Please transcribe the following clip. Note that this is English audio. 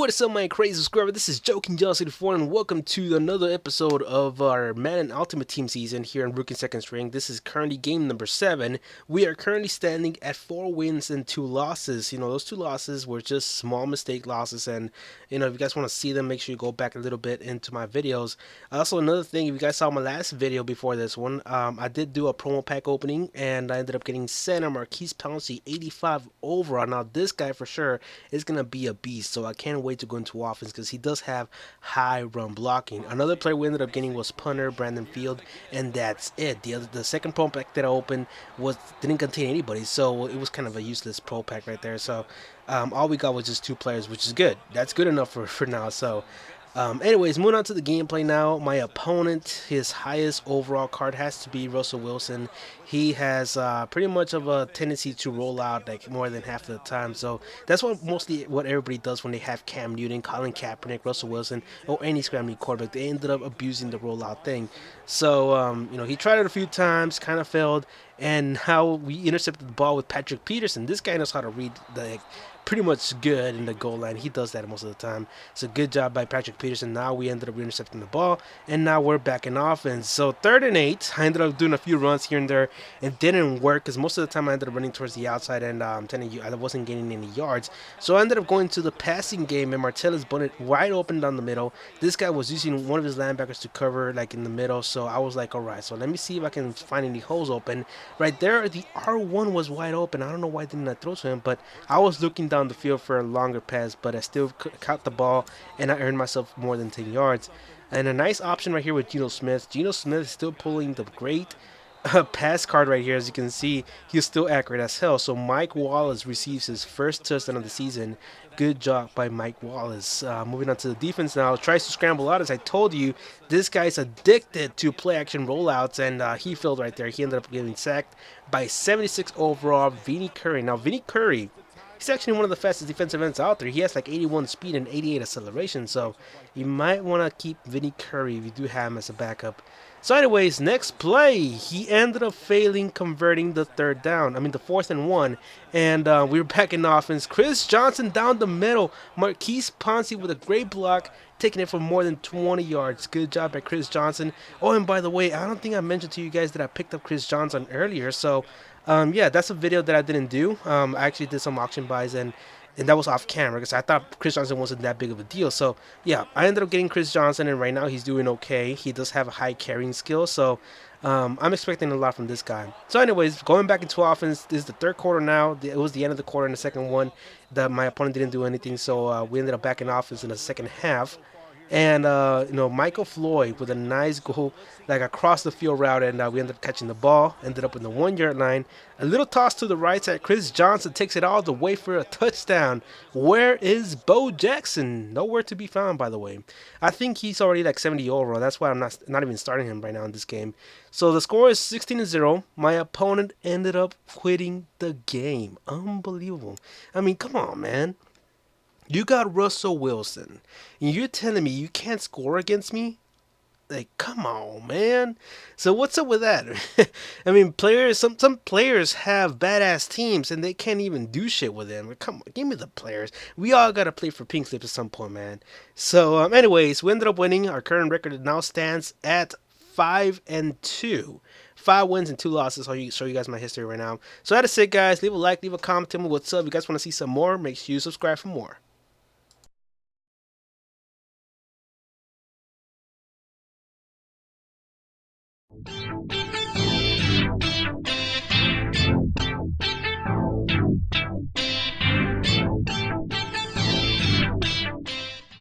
What is up, my crazy subscriber? This is Joking John 64 and welcome to another episode of our Madden Ultimate Team season here in Rookie Second String. This is currently game number 7. We are currently standing at 4 wins and 2 losses. You know, those 2 losses were just small mistake losses, and you know, if you guys want to see them, make sure you go back a little bit into my videos. Also, another thing, if you guys saw my last video before this one, I did do a promo pack opening and I ended up getting center Marquise Pouncey 85 overall. Now, this guy for sure is going to be a beast, so I can't wait to go into offense because he does have high run blocking. Another player we ended up getting was punter Brandon Field, and that's it. The second pro pack that I opened didn't contain anybody, so it was kind of a useless pro pack right there. So all we got was just 2 players, which is good. That's good enough for now. So anyways, moving on to the gameplay now. My opponent, his highest overall card has to be Russell Wilson. He has pretty much of a tendency to roll out like more than half of the time. So that's mostly what everybody does when they have Cam Newton, Colin Kaepernick, Russell Wilson, or any scrambling quarterback. They ended up abusing the rollout thing. So you know, he tried it a few times, kind of failed, and how we intercepted the ball with Patrick Peterson. This guy knows how to read the pretty much good in the goal line. He does that most of the time. So good job by Patrick Peterson. Now we ended up intercepting the ball, and now we're back in offense. So 3rd and 8. I ended up doing a few runs here and there. It didn't work because most of the time I ended up running towards the outside, and I'm telling you, I wasn't getting any yards. So I ended up going to the passing game, and Martellus bunted wide open down the middle. This guy was using one of his linebackers to cover like in the middle. So I was like, all right, so let me see if I can find any holes open. Right there, the R1 was wide open. I don't know why I didn't throw to him, but I was looking down the field for a longer pass, but I still caught the ball, and I earned myself more than 10 yards. And a nice option right here with Geno Smith. Geno Smith is still pulling the great pass card right here. As you can see, he's still accurate as hell. So Mike Wallace receives his first touchdown of the season. Good job by Mike Wallace. Moving on to the defense now. Tries to scramble out. As I told you, this guy's addicted to play action rollouts, and he failed right there. He ended up getting sacked by 76 overall, Vinny Curry. Now, Vinny Curry, he's actually one of the fastest defensive ends out there. He has like 81 speed and 88 acceleration, so you might want to keep Vinny Curry if you do have him as a backup. So anyways, next play, he ended up failing converting the 3rd down. I mean the 4th and 1, and we were back in offense. Chris Johnson down the middle. Marquise Pouncey with a great block, taking it for more than 20 yards. Good job by Chris Johnson. Oh, and by the way, I don't think I mentioned to you guys that I picked up Chris Johnson earlier, so yeah, that's a video that I didn't do. I actually did some auction buys, and that was off camera because I thought Chris Johnson wasn't that big of a deal. So yeah, I ended up getting Chris Johnson, and right now he's doing okay. He does have a high carrying skill, so I'm expecting a lot from this guy. So anyways, going back into offense, this is the 3rd quarter now. It was the end of the quarter in the second one that my opponent didn't do anything, so we ended up back in offense in the second half. And you know, Michael Floyd with a nice goal, like across the field route, and we ended up catching the ball. Ended up in the 1-yard line. A little toss to the right side. Chris Johnson takes it all the way for a touchdown. Where is Bo Jackson? Nowhere to be found, by the way. I think he's already like 70 overall. That's why I'm not even starting him right now in this game. So the score is 16-0. My opponent ended up quitting the game. Unbelievable. I mean, come on, man. You got Russell Wilson, and you're telling me you can't score against me? Like, come on, man. So what's up with that? I mean, some players have badass teams, and they can't even do shit with them. Like, come on, give me the players. We all gotta play for pink slips at some point, man. So, anyways, we ended up winning. Our current record now stands at 5-2. 5 wins and 2 losses. I'll show you guys my history right now. So that's it, guys. Leave a like, leave a comment, tell me what's up. If you guys want to see some more, make sure you subscribe for more.